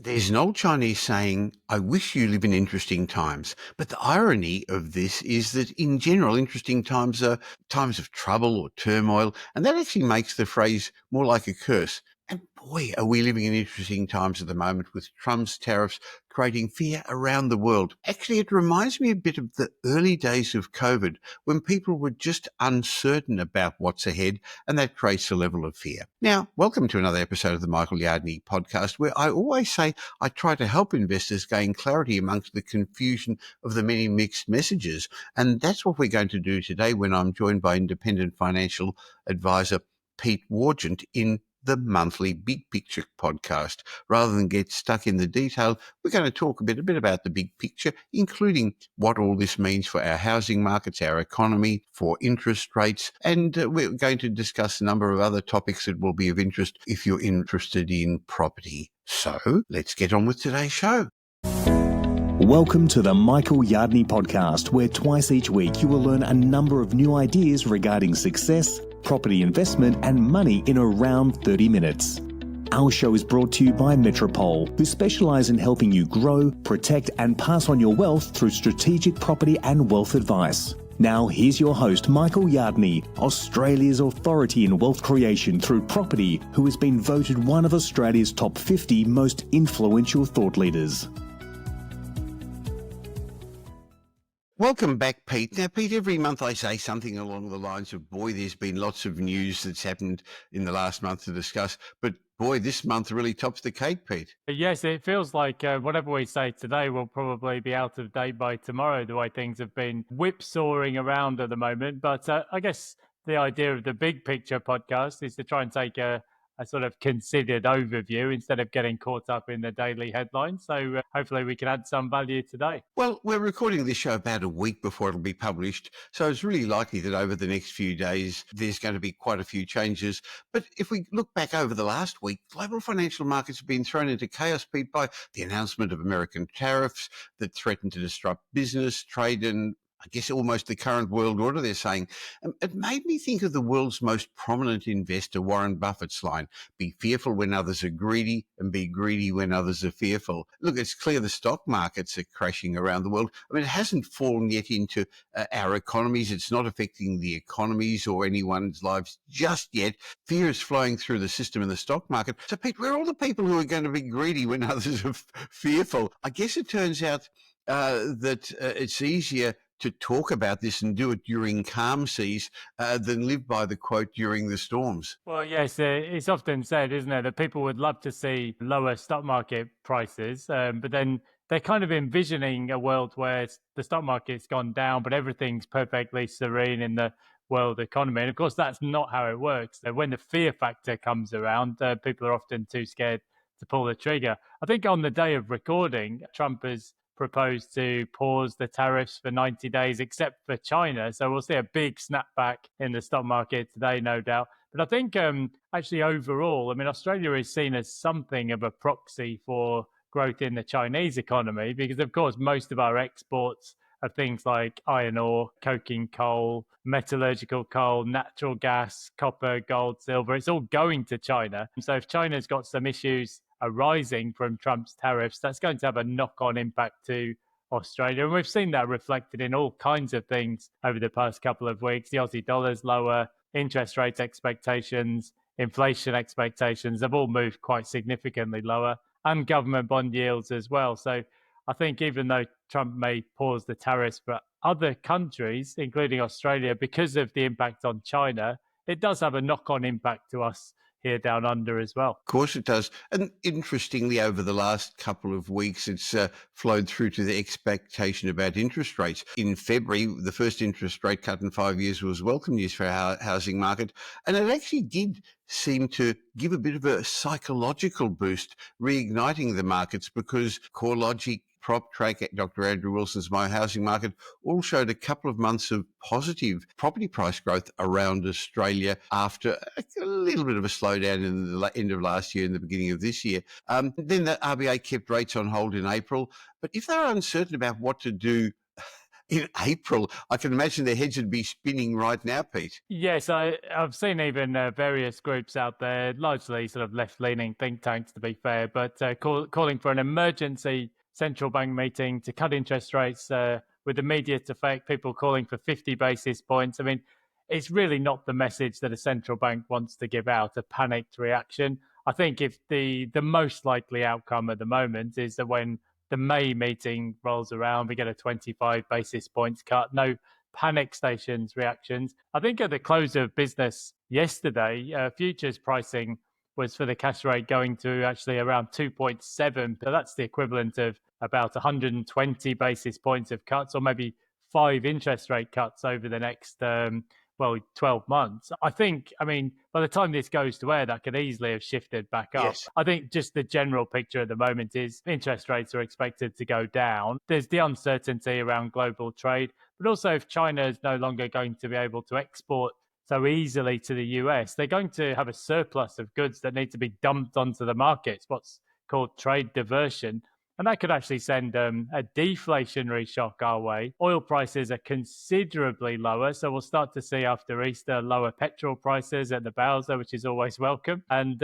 There's an old Chinese saying, I wish you live in interesting times. But the irony of this is that in general, interesting times are times of trouble or turmoil, and that actually makes the phrase more like a curse. And boy, are we living in interesting times at the moment with Trump's tariffs creating fear around the world. Actually, it reminds me a bit of the early days of COVID when people were just uncertain about what's ahead, and that creates a level of fear. Now, welcome to another episode of the Michael Yardney Podcast, where I always say I try to help investors gain clarity amongst the confusion of the many mixed messages. And that's what we're going to do today when I'm joined by independent financial advisor Pete Wargent in the monthly Big Picture podcast. Rather than get stuck in the detail, we're going to talk a bit about the big picture, including what all this means for our housing markets, our economy, for interest rates, and we're going to discuss a number of other topics that will be of interest if you're interested in property. So let's get on with today's show. Welcome to the Michael Yardney Podcast, where twice each week you will learn a number of new ideas regarding success, property investment and money in around 30 minutes. Our show is brought to you by Metropole, who specialise in helping you grow, protect and pass on your wealth through strategic property and wealth advice. Now here's your host, Michael Yardney, Australia's authority in wealth creation through property, who has been voted one of Australia's top 50 most influential thought leaders. Welcome back, Pete. Now, Pete, every month I say something along the lines of, boy, there's been lots of news that's happened in the last month to discuss, but boy, this month really tops the cake, Pete. Yes, it feels like whatever we say today will probably be out of date by tomorrow, the way things have been whipsawing around at the moment. But I guess the idea of the Big Picture podcast is to try and take a sort of considered overview instead of getting caught up in the daily headlines. So hopefully we can add some value today. Well, we're recording this show about a week before it'll be published, so it's really likely that over the next few days there's going to be quite a few changes. But if we look back over the last week, global financial markets have been thrown into chaos, Pete, by the announcement of American tariffs that threaten to disrupt business, trade and I guess almost the current world order, they're saying. It made me think of the world's most prominent investor, Warren Buffett's line, be fearful when others are greedy and be greedy when others are fearful. Look, it's clear the stock markets are crashing around the world. I mean, it hasn't fallen yet into our economies. It's not affecting the economies or anyone's lives just yet. Fear is flowing through the system in the stock market. So, Pete, where are all the people who are going to be greedy when others are fearful? I guess it turns out that it's easier to talk about this and do it during calm seas than live by the quote during the storms. Well, yes, it's often said, isn't it, that people would love to see lower stock market prices, but then they're kind of envisioning a world where the stock market's gone down, but everything's perfectly serene in the world economy. And of course, that's not how it works. When the fear factor comes around, people are often too scared to pull the trigger. I think on the day of recording, Trump has proposed to pause the tariffs for 90 days, except for China. So we'll see a big snapback in the stock market today, no doubt. But I think actually overall, I mean, Australia is seen as something of a proxy for growth in the Chinese economy, because of course, most of our exports of things like iron ore, coking coal, metallurgical coal, natural gas, copper, gold, silver, it's all going to China. And so if China's got some issues arising from Trump's tariffs, that's going to have a knock-on impact to Australia. And we've seen that reflected in all kinds of things over the past couple of weeks. The Aussie dollar's lower, interest rate expectations, inflation expectations have all moved quite significantly lower, and government bond yields as well. So I think even though Trump may pause the tariffs for other countries, including Australia, because of the impact on China, it does have a knock-on impact to us here down under as well. Of course it does. And interestingly, over the last couple of weeks, it's flowed through to the expectation about interest rates. In February, the first interest rate cut in 5 years was welcome news for our housing market. And it actually did seem to give a bit of a psychological boost, reigniting the markets, because CoreLogic, PropTrack, Dr. Andrew Wilson's My Housing Market all showed a couple of months of positive property price growth around Australia after a little bit of a slowdown in the end of last year and the beginning of this year. Then the RBA kept rates on hold in April. But if they're uncertain about what to do in April. I can imagine their heads would be spinning right now, Pete. Yes, I've seen even various groups out there, largely sort of left-leaning think tanks, to be fair, but calling for an emergency central bank meeting to cut interest rates with immediate effect. People calling for 50 basis points. I mean, it's really not the message that a central bank wants to give out, a panicked reaction. I think if the most likely outcome at the moment is that when the May meeting rolls around, we get a 25 basis points cut. No panic stations reactions. I think at the close of business yesterday, futures pricing was for the cash rate going to actually around 2.7. So that's the equivalent of about 120 basis points of cuts, or maybe 5 interest rate cuts over the next 12 months. I mean, by the time this goes to air, that could easily have shifted back up. Yes. I think just the general picture at the moment is interest rates are expected to go down. There's the uncertainty around global trade, but also if China is no longer going to be able to export so easily to the US, they're going to have a surplus of goods that need to be dumped onto the markets, what's called trade diversion. And that could actually send a deflationary shock our way. Oil prices are considerably lower, so we'll start to see after Easter lower petrol prices at the Bowser, which is always welcome. And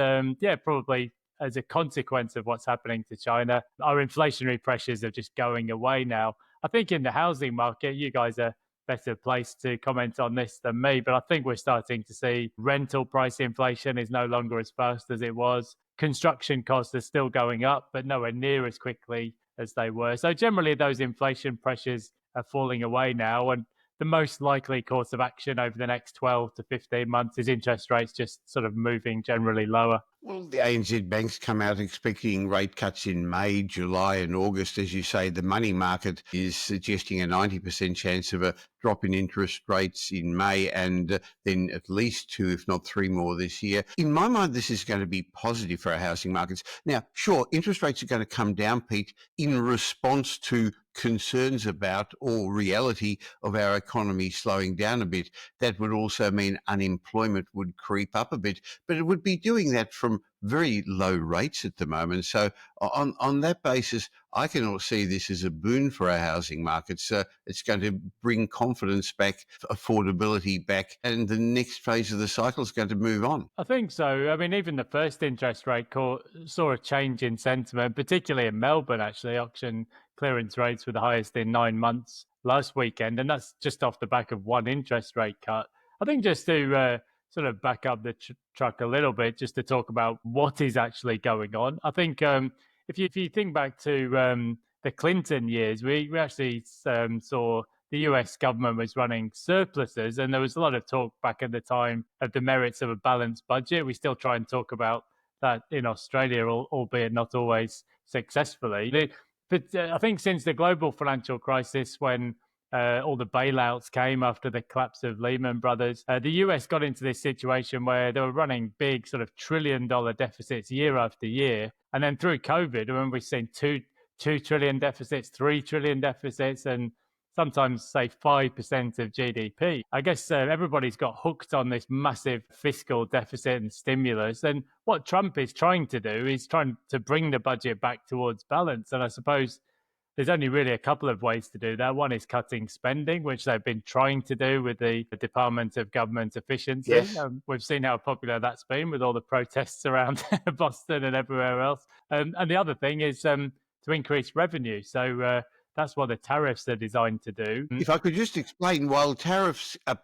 probably as a consequence of what's happening to China, our inflationary pressures are just going away now. I think in the housing market, you guys are better placed to comment on this than me, but I think we're starting to see rental price inflation is no longer as fast as it was. Construction costs are still going up, but nowhere near as quickly as they were. So generally, those inflation pressures are falling away now. And the most likely course of action over the next 12 to 15 months is interest rates just sort of moving generally lower. Well, the ANZ banks come out expecting rate cuts in May, July and August. As you say, the money market is suggesting a 90% chance of a drop in interest rates in May and then at least 2, if not 3 more this year. In my mind, this is going to be positive for our housing markets. Now, sure, interest rates are going to come down, Pete, in response to concerns about or reality of our economy slowing down a bit. That would also mean unemployment would creep up a bit, but it would be doing that from very low rates at the moment. So on that basis, I can see this as a boon for our housing markets. It's going to bring confidence back, affordability back, and the next phase of the cycle is going to move on. I think so. I mean, even the first interest rate saw a change in sentiment, particularly in Melbourne, actually. Auction clearance rates were the highest in 9 months last weekend, and that's just off the back of one interest rate cut. I think just to sort of back up the truck a little bit, just to talk about what is actually going on. I think if you think back to the Clinton years, we actually saw the US government was running surpluses, and there was a lot of talk back at the time of the merits of a balanced budget. We still try and talk about that in Australia, albeit not always successfully. But I think since the global financial crisis, when all the bailouts came after the collapse of Lehman Brothers, the US got into this situation where they were running big sort of $1 trillion deficits year after year. And then through COVID, I remember we've seen 2 trillion deficits, 3 trillion deficits, and sometimes say 5% of GDP. I guess everybody's got hooked on this massive fiscal deficit and stimulus. And what Trump is trying to do is trying to bring the budget back towards balance. And I suppose there's only really a couple of ways to do that. One is cutting spending, which they've been trying to do with the Department of Government Efficiency. Yes. We've seen how popular that's been with all the protests around Boston and everywhere else. And the other thing is to increase revenue. So that's what the tariffs are designed to do. If I could just explain, while tariffs are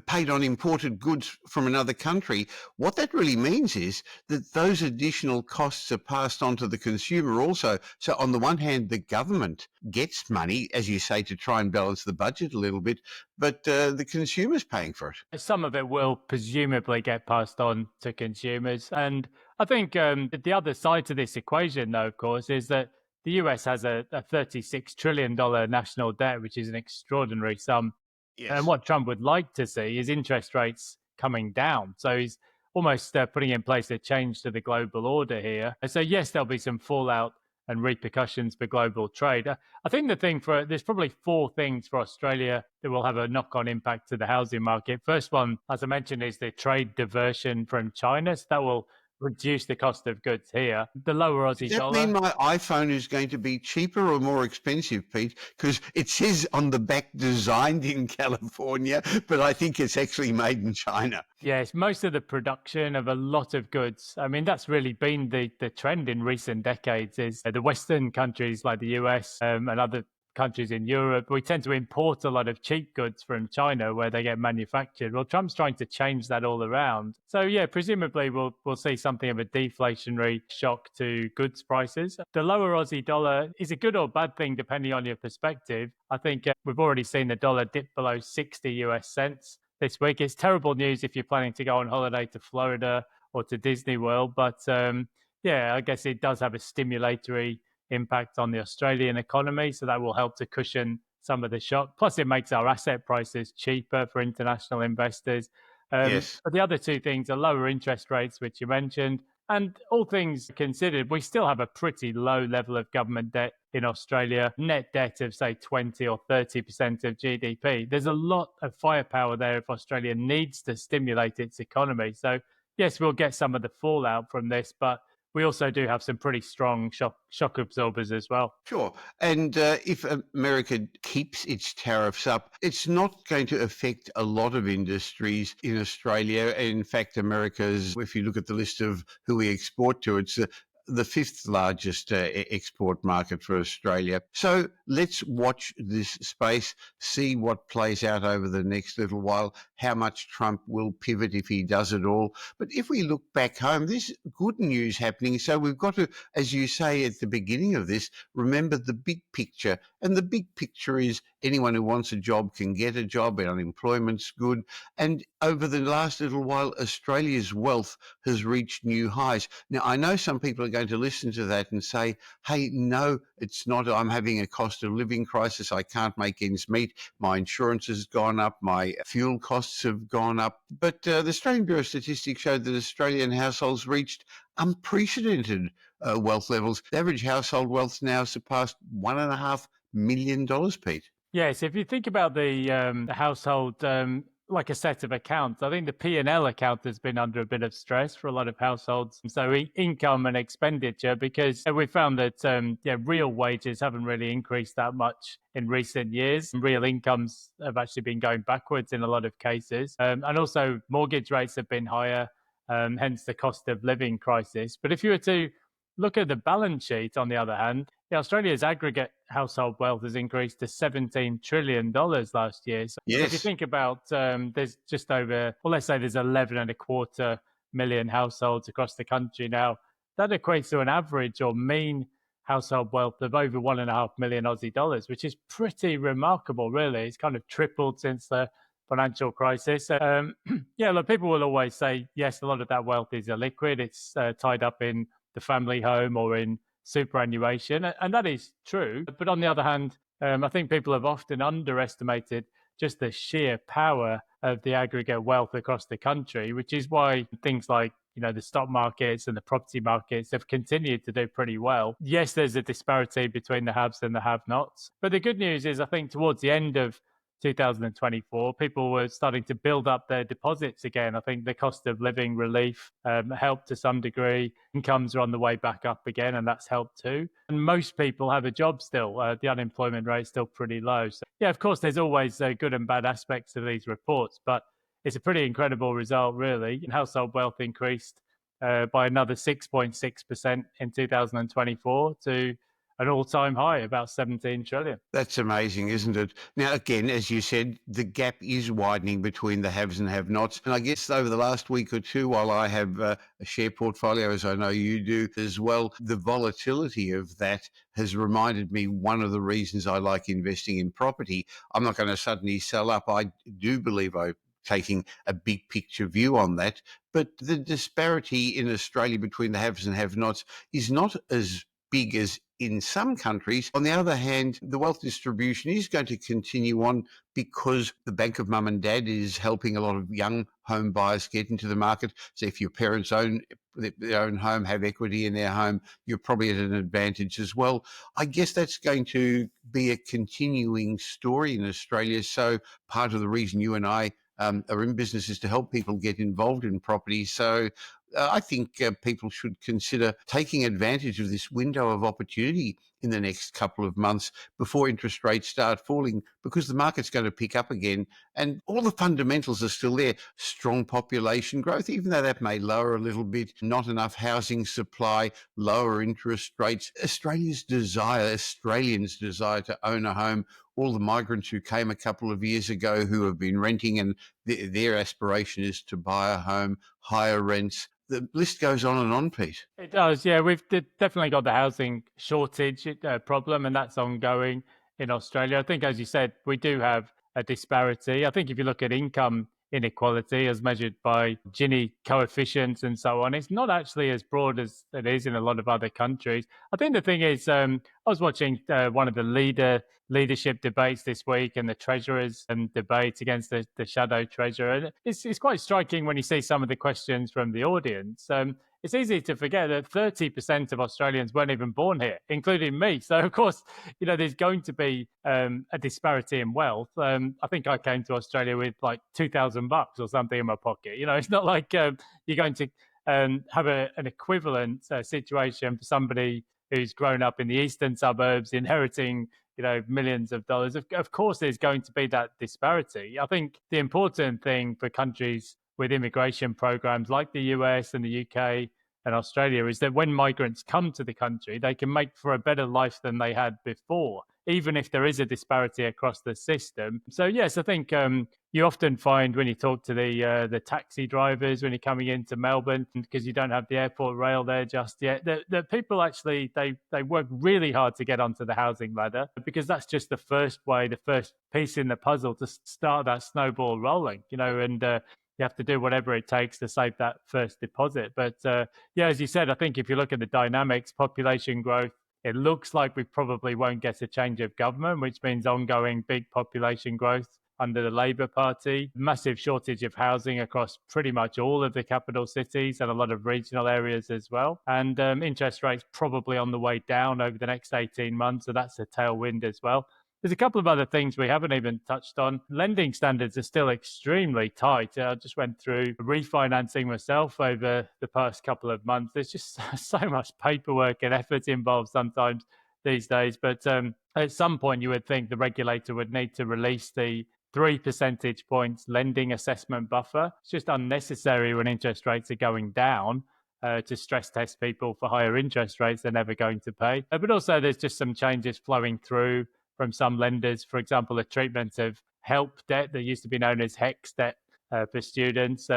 paid on imported goods from another country, what that really means is that those additional costs are passed on to the consumer also. So on the one hand, the government gets money, as you say, to try and balance the budget a little bit, but the consumer's paying for it. Some of it will presumably get passed on to consumers. And I think the other side to this equation, though, of course, is that the US has a $36 trillion national debt, which is an extraordinary sum. Yes. And what Trump would like to see is interest rates coming down. So he's almost putting in place a change to the global order here. So yes, there'll be some fallout and repercussions for global trade. I think there's probably 4 things for Australia that will have a knock-on impact to the housing market. First one, as I mentioned, is the trade diversion from China. So that will reduce the cost of goods here. The lower Does Aussie that mean dollar. my iPhone is going to be cheaper or more expensive, Pete? Because it says on the back designed in California, but I think it's actually made in China. Yes, most of the production of a lot of goods. I mean, that's really been the trend in recent decades is the Western countries like the US and other countries in Europe, we tend to import a lot of cheap goods from China where they get manufactured. Well, Trump's trying to change that all around. So yeah, presumably we'll see something of a deflationary shock to goods prices. The lower Aussie dollar is a good or bad thing depending on your perspective. I think we've already seen the dollar dip below 60 US cents this week. It's terrible news if you're planning to go on holiday to Florida or to Disney World, but yeah, I guess it does have a stimulatory impact on the Australian economy, so that will help to cushion some of the shock. Plus, it makes our asset prices cheaper for international investors. Yes. But the other two things are lower interest rates, which you mentioned. And all things considered, we still have a pretty low level of government debt in Australia, net debt of, say, 20 or 30% of GDP. There's a lot of firepower there if Australia needs to stimulate its economy. So, yes, we'll get some of the fallout from this, but we also do have some pretty strong shock absorbers as well. Sure. And if America keeps its tariffs up, it's not going to affect a lot of industries in Australia. In fact, America's, if you look at the list of who we export to, it's the fifth largest export market for Australia. So let's watch this space, see what plays out over the next little while, how much Trump will pivot if he does it all. But if we look back home, there's good news happening. So we've got to, as you say at the beginning of this, remember the big picture. And the big picture is anyone who wants a job can get a job, and unemployment's good. And over the last little while, Australia's wealth has reached new highs. Now, I know some people are going to listen to that and say, hey, no, it's not. I'm having a cost of living crisis. I can't make ends meet. My insurance has gone up. My fuel costs have gone up. But the Australian Bureau of Statistics showed that Australian households reached unprecedented wealth levels. The average household wealth now surpassed $1.5 million, Pete. Yes, if you think about the household like a set of accounts, I think the P&L account has been under a bit of stress for a lot of households. So income and expenditure, because we found that real wages haven't really increased that much in recent years. Real incomes have actually been going backwards in a lot of cases. And also mortgage rates have been higher, hence the cost of living crisis. But if you were to look at the balance sheet, on the other hand, Australia's aggregate household wealth has increased to $17 trillion last year. So Yes. if you think about, there's just over, well, let's say there's 11.25 million households across the country now. That equates to an average or mean household wealth of over 1.5 million Aussie dollars, which is pretty remarkable, really. It's kind of tripled since the financial crisis. Look, people will always say, yes, a lot of that wealth is illiquid. It's tied up in the family home or in superannuation, and that is true. But on the other hand, I think people have often underestimated just the sheer power of the aggregate wealth across the country, which is why things like the stock markets and the property markets have continued to do pretty well. Yes, there's a disparity between the haves and the have-nots, but the good news is I think towards the end of 2024, people were starting to build up their deposits again. I think the cost of living relief helped to some degree. Incomes are on the way back up again, and that's helped too. And most people have a job still. The unemployment rate is still pretty low. So, yeah, of course, there's always good and bad aspects to these reports, but it's a pretty incredible result, really. Household wealth increased by another 6.6% in 2024 to an all-time high, about 17 trillion. That's amazing, isn't it? Now, again, as you said, the gap is widening between the haves and have-nots. And I guess over the last week or two, while I have a share portfolio, as I know you do as well, the volatility of that has reminded me one of the reasons I like investing in property. I'm not going to suddenly sell up. I do believe I'm taking a big picture view on that. But the disparity in Australia between the haves and have-nots is not as big as in some countries. On the other hand, the wealth distribution is going to continue on because the Bank of Mum and Dad is helping a lot of young home buyers get into the market. So if your parents own their own home, have equity in their home, you're probably at an advantage as well. I guess that's going to be a continuing story in Australia. So part of the reason you and I are in business is to help people get involved in property. So I think people should consider taking advantage of this window of opportunity in the next couple of months before interest rates start falling, because the market's going to pick up again and all the fundamentals are still there. Strong population growth, even though that may lower a little bit, not enough housing supply, lower interest rates, Australians' desire to own a home, all the migrants who came a couple of years ago who have been renting and their aspiration is to buy a home, higher rents. The list goes on and on, Pete. It does, yeah. We've definitely got the housing shortage problem, and that's ongoing in Australia. I think, as you said, we do have a disparity. I think if you look at income inequality as measured by Gini coefficients and so on, it's not actually as broad as it is in a lot of other countries. I think the thing is, I was watching one of the leadership debates this week and the treasurer's debate against the shadow treasurer. And it's quite striking when you see some of the questions from the audience. It's easy to forget that 30% of Australians weren't even born here, including me. So, of course, there's going to be a disparity in wealth. I think I came to Australia with like $2,000 or something in my pocket. It's not like you're going to have an equivalent situation for somebody who's grown up in the eastern suburbs, inheriting millions of dollars. Of course, there's going to be that disparity. I think the important thing for countries with immigration programs like the US and the UK and Australia is that when migrants come to the country, they can make for a better life than they had before, even if there is a disparity across the system. So, yes, I think you often find when you talk to the taxi drivers when you're coming into Melbourne, because you don't have the airport rail there just yet, that people actually, they work really hard to get onto the housing ladder, because that's just the first piece in the puzzle to start that snowball rolling, and you have to do whatever it takes to save that first deposit. But as you said, I think if you look at the dynamics, population growth, it looks like we probably won't get a change of government, which means ongoing big population growth under the Labour Party, massive shortage of housing across pretty much all of the capital cities and a lot of regional areas as well. And interest rates probably on the way down over the next 18 months. So that's a tailwind as well. There's a couple of other things we haven't even touched on. Lending standards are still extremely tight. I just went through refinancing myself over the past couple of months. There's just so much paperwork and effort involved sometimes these days. But at some point, you would think the regulator would need to release the 3 percentage points lending assessment buffer. It's just unnecessary when interest rates are going down. To stress test people for higher interest rates they're never going to pay. But also there's just some changes flowing through from some lenders. For example, the treatment of HELP debt that used to be known as HEX debt for students.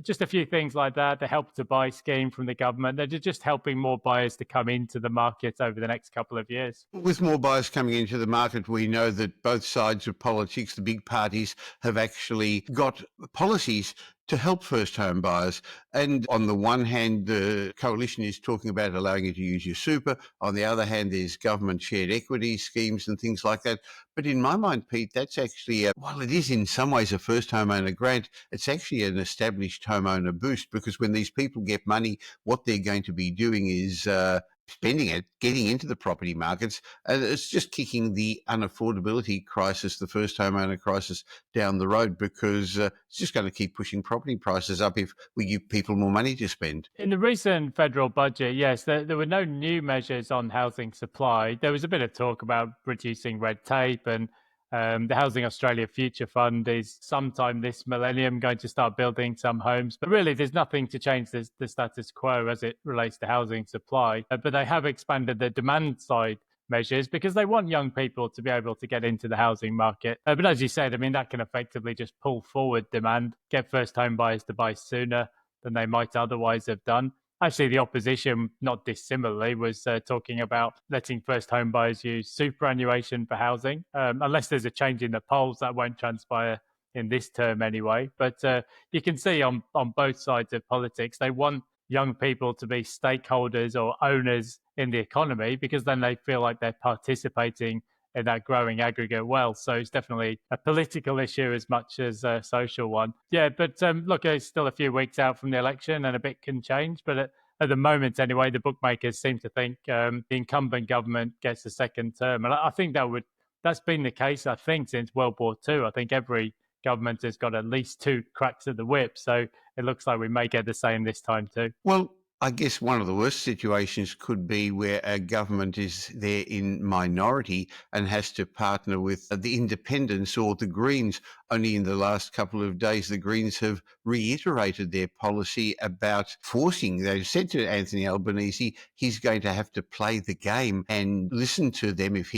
Just a few things like that. The Help to Buy scheme from the government. They're just helping more buyers to come into the market over the next couple of years. With more buyers coming into the market, we know that both sides of politics, the big parties, have actually got policies to help first home buyers. And on the one hand, the coalition is talking about allowing you to use your super. On the other hand, there's government shared equity schemes and things like that. But in my mind, Pete, that's actually, while it is in some ways a first homeowner grant, it's actually an established homeowner boost, because when these people get money, what they're going to be doing is spending it, getting into the property markets, and it's just kicking the unaffordability crisis, the first homeowner crisis, down the road, because it's just going to keep pushing property prices up if we give people more money to spend. In the recent federal budget, yes, there were no new measures on housing supply. There was a bit of talk about reducing red tape, and the Housing Australia Future Fund is sometime this millennium going to start building some homes. But really, there's nothing to change the status quo as it relates to housing supply. But they have expanded the demand side measures because they want young people to be able to get into the housing market. But as you said, I mean, that can effectively just pull forward demand, get first home buyers to buy sooner than they might otherwise have done. Actually, the opposition, not dissimilarly, was talking about letting first home buyers use superannuation for housing. Unless there's a change in the polls, that won't transpire in this term anyway. But you can see on both sides of politics, they want young people to be stakeholders or owners in the economy, because then they feel like they're participating in that growing aggregate wealth. So it's definitely a political issue as much as a social one. Yeah, but look, it's still a few weeks out from the election and a bit can change. But at the moment anyway, the bookmakers seem to think the incumbent government gets a second term. And I think that's been the case, I think, since World War II. I think every government has got at least 2 cracks at the whip. So it looks like we may get the same this time too. Well, I guess one of the worst situations could be where a government is there in minority and has to partner with the independents or the Greens. Only in the last couple of days, the Greens have reiterated their policy about forcing. They've said to Anthony Albanese, he's going to have to play the game and listen to them if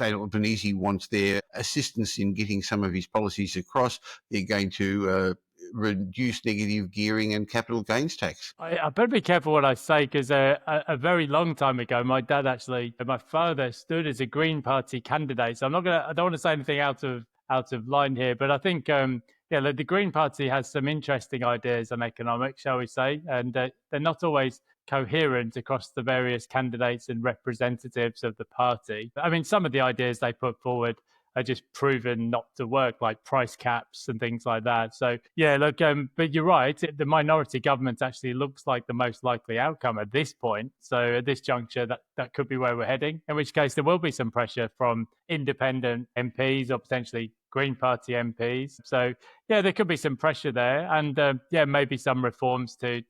Albanese wants their assistance in getting some of his policies across. They're going to reduce negative gearing and capital gains tax. I better be careful what I say, because a very long time ago, my father stood as a Green Party candidate. So I don't want to say anything out of line here, but I think the Green Party has some interesting ideas on economics, shall we say, and they're not always coherent across the various candidates and representatives of the party. I mean, some of the ideas they put forward are just proven not to work, like price caps and things like that. So, but you're right. The minority government actually looks like the most likely outcome at this point. So at this juncture, that could be where we're heading, in which case there will be some pressure from independent MPs or potentially Green Party MPs. So, there could be some pressure there, and maybe some reforms to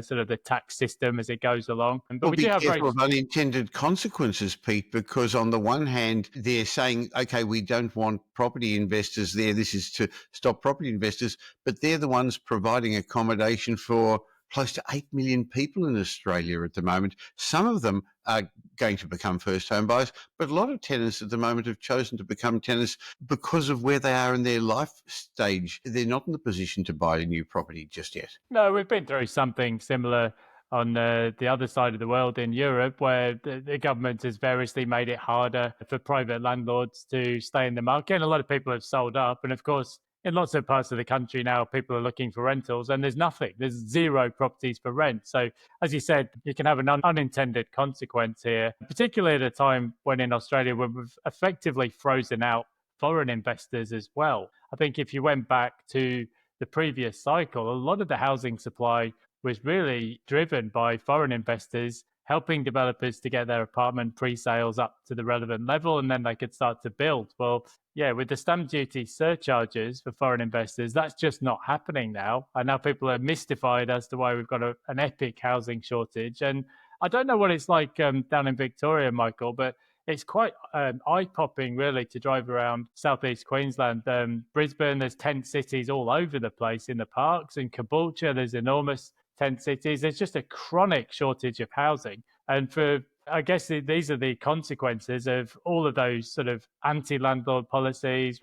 sort of the tax system as it goes along. But be careful of unintended consequences, Pete, because on the one hand, they're saying, okay, we don't want property investors there. This is to stop property investors, but they're the ones providing accommodation for close to 8 million people in Australia at the moment. Some of them are going to become first home buyers, but a lot of tenants at the moment have chosen to become tenants because of where they are in their life stage. They're not in the position to buy a new property just yet. No, we've been through something similar on the other side of the world in Europe, where the government has variously made it harder for private landlords to stay in the market. And a lot of people have sold up. And of course, in lots of parts of the country now, people are looking for rentals, and there's nothing. There's zero properties for rent. So, as you said, you can have an unintended consequence here, particularly at a time when in Australia, we've effectively frozen out foreign investors as well. I think if you went back to the previous cycle, a lot of the housing supply was really driven by foreign investors helping developers to get their apartment pre-sales up to the relevant level, and then they could start to build. Well, with the stamp duty surcharges for foreign investors, that's just not happening now. And now people are mystified as to why we've got an epic housing shortage. And I don't know what it's like down in Victoria, Michael, but it's quite eye-popping, really, to drive around southeast Queensland. Brisbane, there's tent cities all over the place in the parks. In Caboolture, there's enormous tent cities. There's just a chronic shortage of housing. And I guess these are the consequences of all of those sort of anti-landlord policies.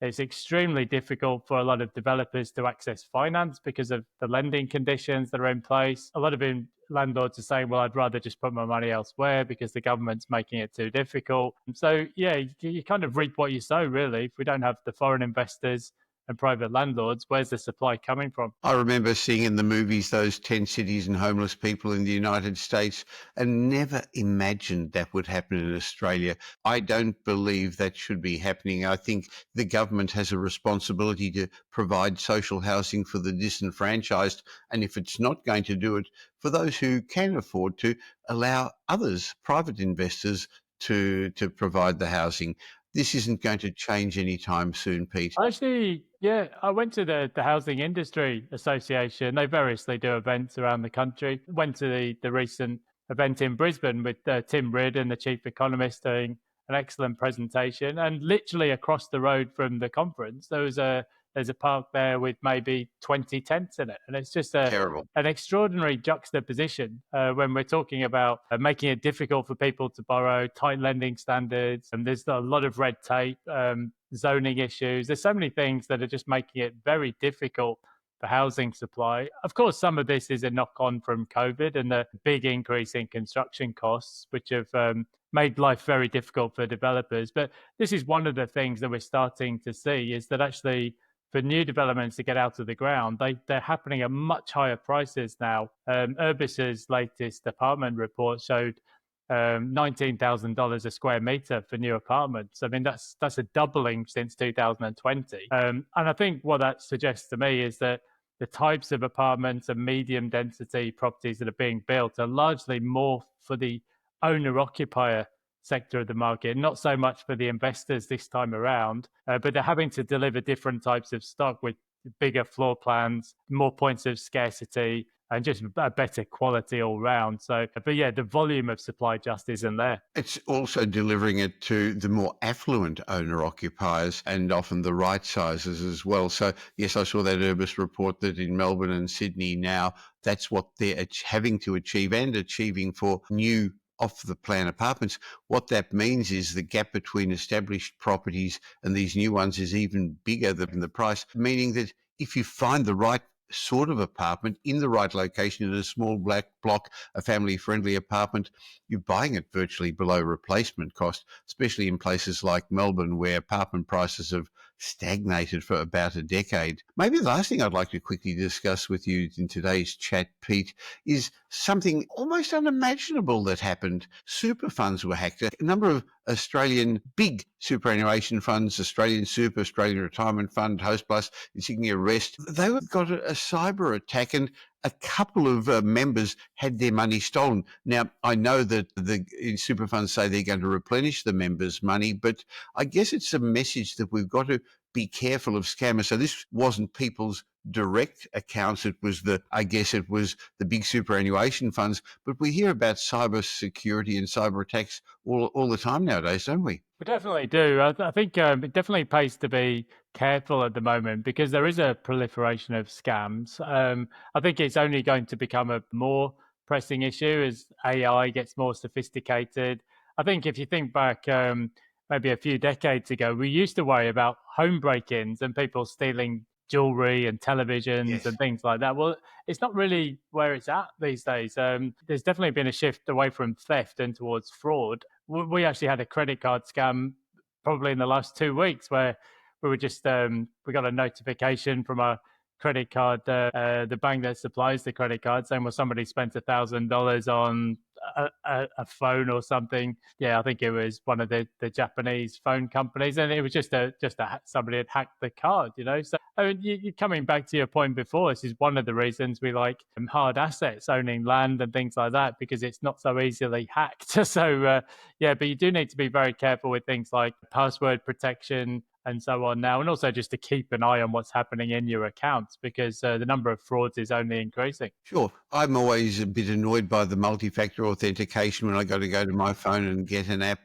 It's extremely difficult for a lot of developers to access finance because of the lending conditions that are in place. A lot of landlords are saying, well, I'd rather just put my money elsewhere because the government's making it too difficult. And so, you kind of reap what you sow, really. If we don't have the foreign investors and private landlords, where's the supply coming from? I remember seeing in the movies those tent cities and homeless people in the United States, and never imagined that would happen in Australia. I don't believe that should be happening. I think the government has a responsibility to provide social housing for the disenfranchised, and if it's not going to do it, for those who can afford to, allow others, private investors, to provide the housing. This isn't going to change anytime soon, Pete. Actually, I went to the Housing Industry Association. They variously do events around the country. Went to the recent event in Brisbane with Tim Ridd, the chief economist, doing an excellent presentation. And literally across the road from the conference, there's a park there with maybe 20 tents in it. And it's just terrible. An extraordinary juxtaposition when we're talking about making it difficult for people to borrow, tight lending standards, and there's a lot of red tape, zoning issues. There's so many things that are just making it very difficult for housing supply. Of course, some of this is a knock-on from COVID and the big increase in construction costs, which have made life very difficult for developers. But this is one of the things that we're starting to see, is that actually for new developments to get out of the ground, they're happening at much higher prices now. Urbis's latest apartment report showed $19,000 a square meter for new apartments. I mean, that's a doubling since 2020. And I think what that suggests to me is that the types of apartments and medium density properties that are being built are largely more for the owner-occupier sector of the market, not so much for the investors this time around, but they're having to deliver different types of stock with bigger floor plans, more points of scarcity, and just a better quality all round. So, but yeah, the volume of supply just isn't there. It's also delivering it to the more affluent owner-occupiers and often the right sizes as well. So, yes, I saw that Urbis report that in Melbourne and Sydney now, that's what they're having to achieve and achieving for new off-the-plan apartments. What that means is the gap between established properties and these new ones is even bigger than the price, meaning that if you find the right sort of apartment in the right location in a small black block, a family-friendly apartment, you're buying it virtually below replacement cost, especially in places like Melbourne where apartment prices have stagnated for about a decade. Maybe the last thing I'd like to quickly discuss with you in today's chat, Pete, is something almost unimaginable that happened. Super funds were hacked. A number of Australian big superannuation funds, Australian Super, Australian Retirement Fund, Hostplus, Insignia Rest, they got a cyber attack, and a couple of members had their money stolen. Now, I know that the super funds say they're going to replenish the members' money, but I guess it's a message that we've got to be careful of scammers. So this wasn't people's direct accounts. It was the big superannuation funds. But we hear about cybersecurity and cyber attacks all the time nowadays, don't we? We definitely do. I think it definitely pays to be careful at the moment because there is a proliferation of scams. I think it's only going to become a more pressing issue as AI gets more sophisticated. I think if you think back maybe a few decades ago, we used to worry about home break-ins and people stealing jewelry and televisions and things like that. Well, it's not really where it's at these days. There's definitely been a shift away from theft and towards fraud. We actually had a credit card scam probably in the last 2 weeks where we were just we got a notification from our credit card, the bank that supplies the credit card, saying, well, somebody spent $1,000 on a phone or something. Yeah, I think it was one of the Japanese phone companies, and it was just somebody had hacked the card, you know. So I mean, you coming back to your point before, this is one of the reasons we like hard assets, owning land and things like that, because it's not so easily hacked. So yeah, but you do need to be very careful with things like password protection and so on now, and also just to keep an eye on what's happening in your accounts because the number of frauds is only increasing. Sure. I'm always a bit annoyed by the multi-factor authentication when I got to go to my phone and get an app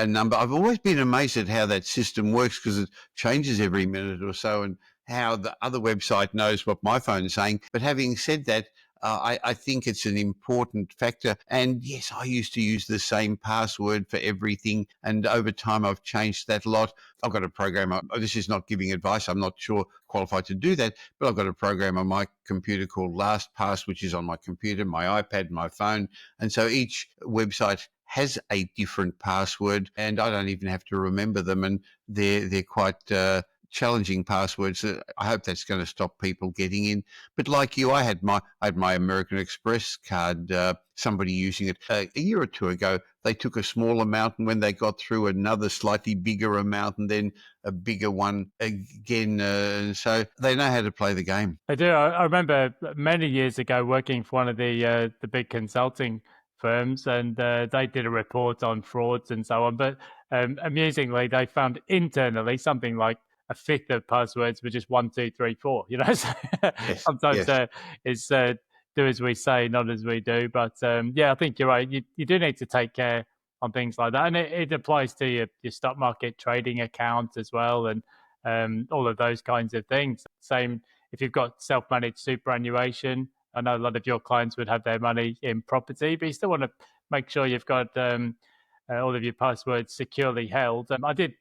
number. I've always been amazed at how that system works because it changes every minute or so and how the other website knows what my phone is saying. But having said that, I think it's an important factor. And yes, I used to use the same password for everything. And over time, I've changed that a lot. I've got a program. This is not giving advice. I'm not sure qualified to do that. But I've got a program on my computer called LastPass, which is on my computer, my iPad, my phone. And so each website has a different password, and I don't even have to remember them. And they're quite challenging passwords. I hope that's going to stop people getting in. But like you, I had my American Express card. Somebody using it a year or two ago, they took a small amount, and when they got through, another slightly bigger amount, and then a bigger one again. So they know how to play the game. I do. I remember many years ago working for one of the big consulting firms, and they did a report on frauds and so on. But amusingly, they found internally something like a fifth of passwords were just 1, 2, 3, 4. You know, so sometimes it's do as we say, not as we do. But yeah, I think you're right. You do need to take care on things like that, and it applies to your stock market trading account as well, and all of those kinds of things. Same if you've got self-managed superannuation. I know a lot of your clients would have their money in property, but you still want to make sure you've got all of your passwords securely held. I did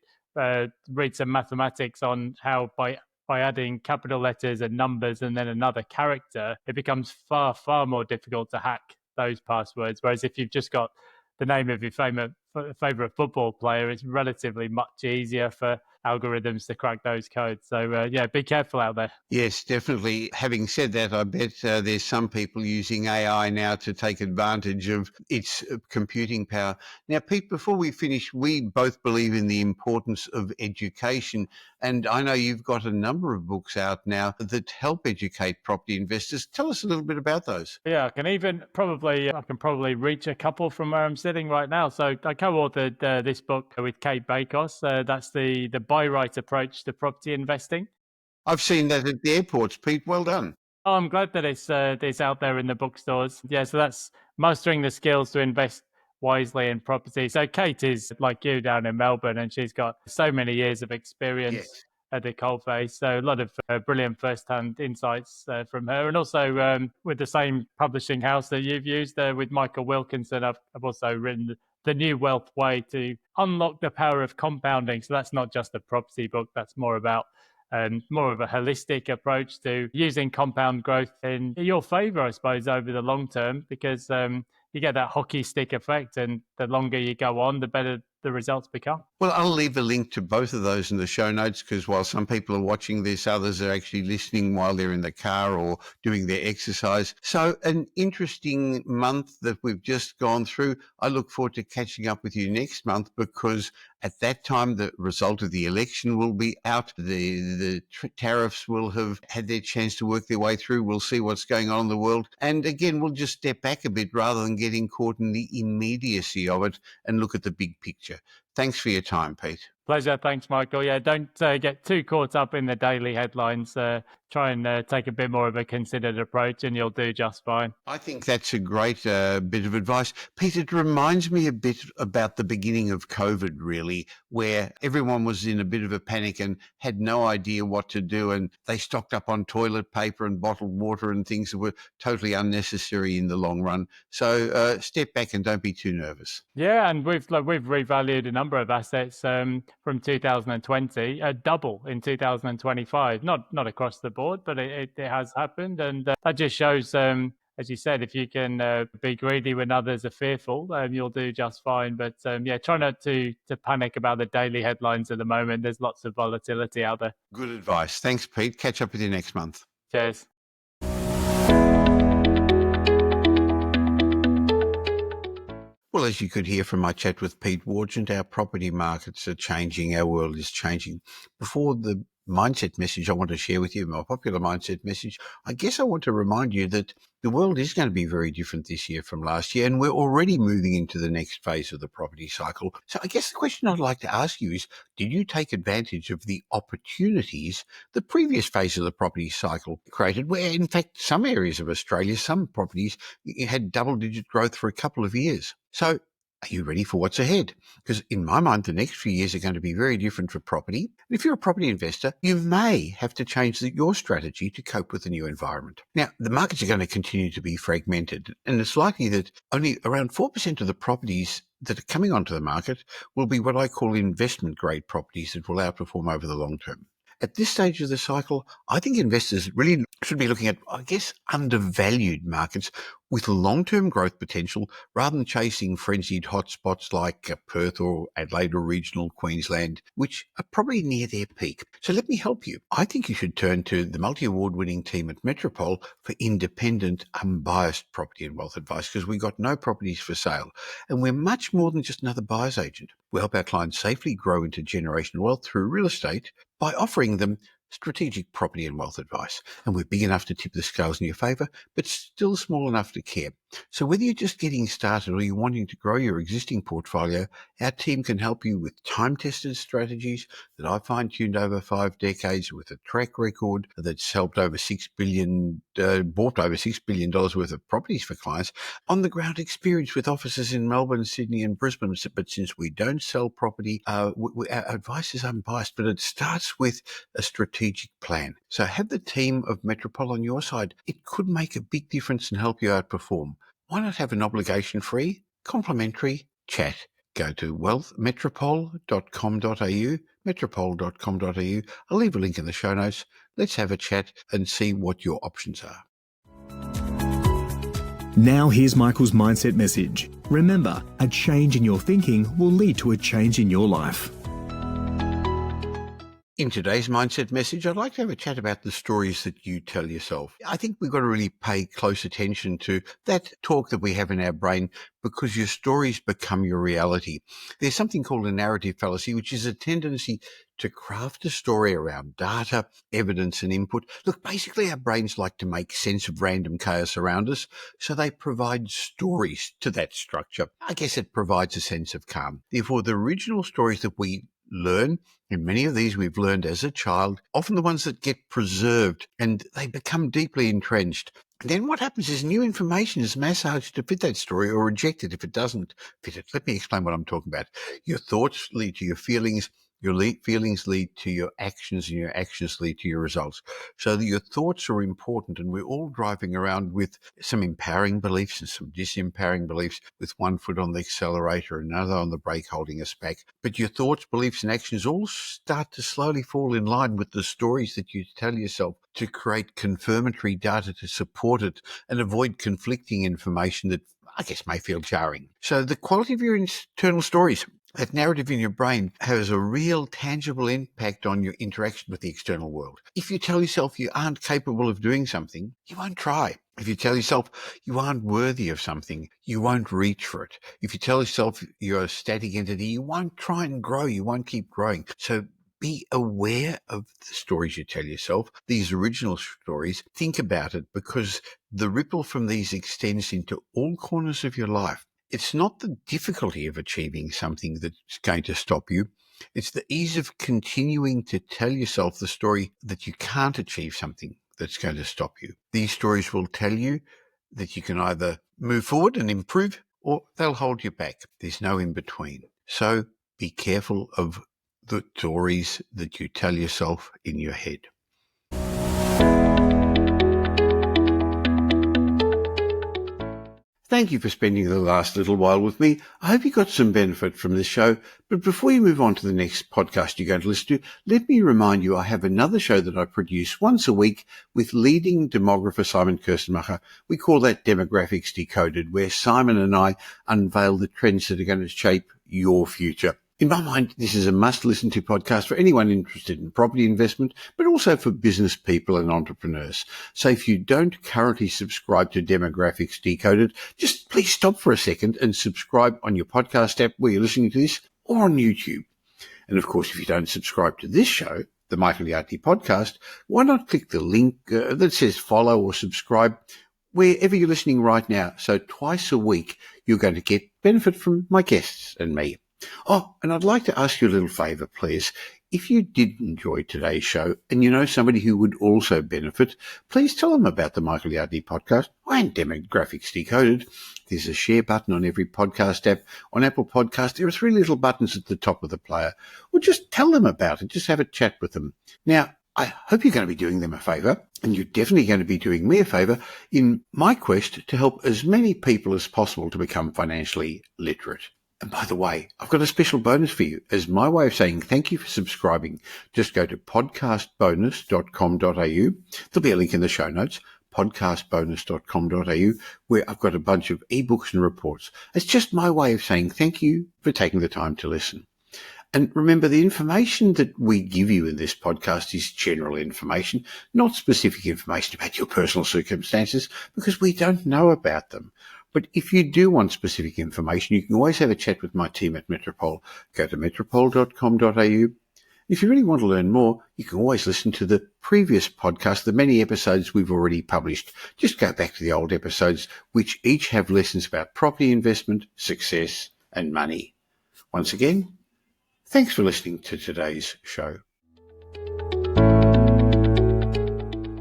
read some mathematics on how by adding capital letters and numbers and then another character, it becomes far, far more difficult to hack those passwords. Whereas if you've just got the name of your favorite football player, it's relatively much easier for algorithms to crack those codes. So yeah, be careful out there. Yes, definitely. Having said that, I bet there's some people using AI now to take advantage of its computing power. Now, Pete, before we finish, we both believe in the importance of education. And I know you've got a number of books out now that help educate property investors. Tell us a little bit about those. Yeah, I can probably reach a couple from where I'm sitting right now. So I co-authored this book with Kate Bakos. That's the buy right approach to property investing. I've seen that at the airports, Pete. Well done. Oh, I'm glad that it's out there in the bookstores. Yeah, so that's mastering the skills to invest wisely in property. So Kate is like you down in Melbourne, and she's got so many years of experience Yes. at the coalface. So a lot of brilliant first-hand insights from her, and also with the same publishing house that you've used with Michael Wilkinson. I've also written The New Wealth Way to unlock the power of compounding. So that's not just a property book. That's more about more of a holistic approach to using compound growth in your favor, I suppose, over the long term, because you get that hockey stick effect, and the longer you go on, the better the results become. Well, I'll leave a link to both of those in the show notes, because while some people are watching this, others are actually listening while they're in the car or doing their exercise. So an interesting month that we've just gone through. I look forward to catching up with you next month, because at that time, the result of the election will be out. The tariffs will have had their chance to work their way through. We'll see what's going on in the world. And again, we'll just step back a bit rather than getting caught in the immediacy of it and look at the big picture. Thanks for your time, Pete. Pleasure. Thanks, Michael. Yeah, don't get too caught up in the daily headlines. Try and take a bit more of a considered approach, and you'll do just fine. I think that's a great bit of advice. Pete, it reminds me a bit about the beginning of COVID, really, where everyone was in a bit of a panic and had no idea what to do, and they stocked up on toilet paper and bottled water and things that were totally unnecessary in the long run. So step back and don't be too nervous. Yeah, and we've revalued a number of assets from 2020, double in 2025. Not across the board, but it has happened, and that just shows, as you said, if you can be greedy when others are fearful, you'll do just fine. But yeah, try not to panic about the daily headlines at the moment. There's lots of volatility out there. Good advice. Thanks, Pete. Catch up with you next month. Cheers. Well, as you could hear from my chat with Pete Wargent, our property markets are changing, our world is changing. Before the mindset message I want to share with you, my popular mindset message, I guess I want to remind you that the world is going to be very different this year from last year, and we're already moving into the next phase of the property cycle. So I guess the question I'd like to ask you is, did you take advantage of the opportunities the previous phase of the property cycle created, where in fact some areas of Australia, some properties had double-digit growth for a couple of years? So are you ready for what's ahead? Because in my mind, the next few years are going to be very different for property. And if you're a property investor, you may have to change your strategy to cope with the new environment. Now, the markets are going to continue to be fragmented, and it's likely that only around 4% of the properties that are coming onto the market will be what I call investment grade properties that will outperform over the long term. At this stage of the cycle, I think investors really should be looking at, I guess, undervalued markets with long-term growth potential rather than chasing frenzied hotspots like Perth or Adelaide or regional Queensland, which are probably near their peak. So let me help you. I think you should turn to the multi-award winning team at Metropole for independent, unbiased property and wealth advice, because we've got no properties for sale, and we're much more than just another buyer's agent. We help our clients safely grow into generational wealth through real estate by offering them strategic property and wealth advice. And we're big enough to tip the scales in your favour, but still small enough to care. So whether you're just getting started or you're wanting to grow your existing portfolio, our team can help you with time-tested strategies that I've fine-tuned over 5 decades with a track record that's helped over bought over $6 billion worth of properties for clients, on-the-ground experience with offices in Melbourne, Sydney and Brisbane. But since we don't sell property, our advice is unbiased, but it starts with a strategic plan. So have the team of Metropole on your side. It could make a big difference and help you outperform. Why not have an obligation-free, complimentary chat? Go to wealthmetropole.com.au, metropole.com.au. I'll leave a link in the show notes. Let's have a chat and see what your options are. Now here's Michael's mindset message. Remember, a change in your thinking will lead to a change in your life. In today's Mindset Message, I'd like to have a chat about the stories that you tell yourself. I think we've got to really pay close attention to that talk that we have in our brain, because your stories become your reality. There's something called a narrative fallacy, which is a tendency to craft a story around data, evidence, and input. Look, basically our brains like to make sense of random chaos around us, so they provide stories to that structure. I guess it provides a sense of calm. Therefore, the original stories that we learn, and many of these we've learned as a child, often the ones that get preserved, and they become deeply entrenched. And then what happens is new information is massaged to fit that story or rejected if it doesn't fit it. Let me explain what I'm talking about. Your thoughts lead to your feelings. Your feelings lead to your actions, and your actions lead to your results. So your thoughts are important, and we're all driving around with some empowering beliefs and some disempowering beliefs, with one foot on the accelerator and another on the brake holding us back. But your thoughts, beliefs, and actions all start to slowly fall in line with the stories that you tell yourself, to create confirmatory data to support it and avoid conflicting information that I guess may feel jarring. So the quality of your internal stories, that narrative in your brain, has a real tangible impact on your interaction with the external world. If you tell yourself you aren't capable of doing something, you won't try. If you tell yourself you aren't worthy of something, you won't reach for it. If you tell yourself you're a static entity, you won't try and grow. You won't keep growing. So be aware of the stories you tell yourself, these original stories. Think about it, because the ripple from these extends into all corners of your life. It's not the difficulty of achieving something that's going to stop you. It's the ease of continuing to tell yourself the story that you can't achieve something that's going to stop you. These stories will tell you that you can either move forward and improve, or they'll hold you back. There's no in between. So be careful of the stories that you tell yourself in your head. Thank you for spending the last little while with me. I hope you got some benefit from this show. But before you move on to the next podcast you're going to listen to, let me remind you I have another show that I produce once a week with leading demographer Simon Kirstenmacher. We call that Demographics Decoded, where Simon and I unveil the trends that are going to shape your future. In my mind, this is a must-listen-to podcast for anyone interested in property investment, but also for business people and entrepreneurs. So if you don't currently subscribe to Demographics Decoded, just please stop for a second and subscribe on your podcast app where you're listening to this, or on YouTube. And of course, if you don't subscribe to this show, the Michael Yardney Podcast, why not click the link that says follow or subscribe wherever you're listening right now. So twice a week, you're going to get benefit from my guests and me. Oh, and I'd like to ask you a little favour, please. If you did enjoy today's show and you know somebody who would also benefit, please tell them about the Michael Yardney Podcast and Demographics Decoded. There's a share button on every podcast app. On Apple Podcast, there are 3 little buttons at the top of the player. Well, just tell them about it. Just have a chat with them. Now, I hope you're going to be doing them a favour, and you're definitely going to be doing me a favour in my quest to help as many people as possible to become financially literate. And by the way, I've got a special bonus for you. As my way of saying thank you for subscribing, just go to podcastbonus.com.au. There'll be a link in the show notes, podcastbonus.com.au, where I've got a bunch of ebooks and reports. It's just my way of saying thank you for taking the time to listen. And remember, the information that we give you in this podcast is general information, not specific information about your personal circumstances, because we don't know about them. But if you do want specific information, you can always have a chat with my team at Metropole. Go to metropole.com.au. If you really want to learn more, you can always listen to the previous podcast, the many episodes we've already published. Just go back to the old episodes, which each have lessons about property investment, success, and money. Once again, thanks for listening to today's show.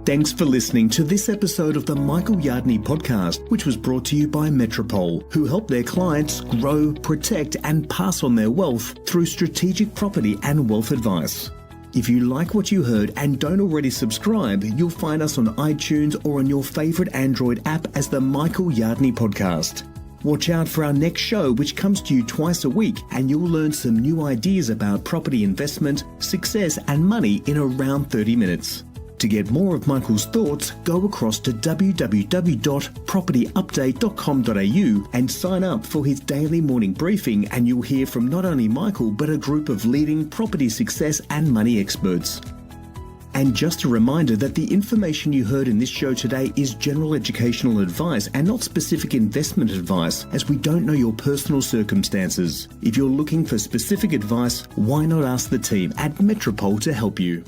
Thanks for listening to this episode of the Michael Yardney Podcast, which was brought to you by Metropole, who help their clients grow, protect, and pass on their wealth through strategic property and wealth advice. If you like what you heard and don't already subscribe, you'll find us on iTunes or on your favorite Android app as the Michael Yardney Podcast. Watch out for our next show, which comes to you twice a week, and you'll learn some new ideas about property investment, success, and money in around 30 minutes. To get more of Michael's thoughts, go across to www.propertyupdate.com.au and sign up for his daily morning briefing, and you'll hear from not only Michael but a group of leading property success and money experts. And just a reminder that the information you heard in this show today is general educational advice and not specific investment advice, as we don't know your personal circumstances. If you're looking for specific advice, why not ask the team at Metropole to help you?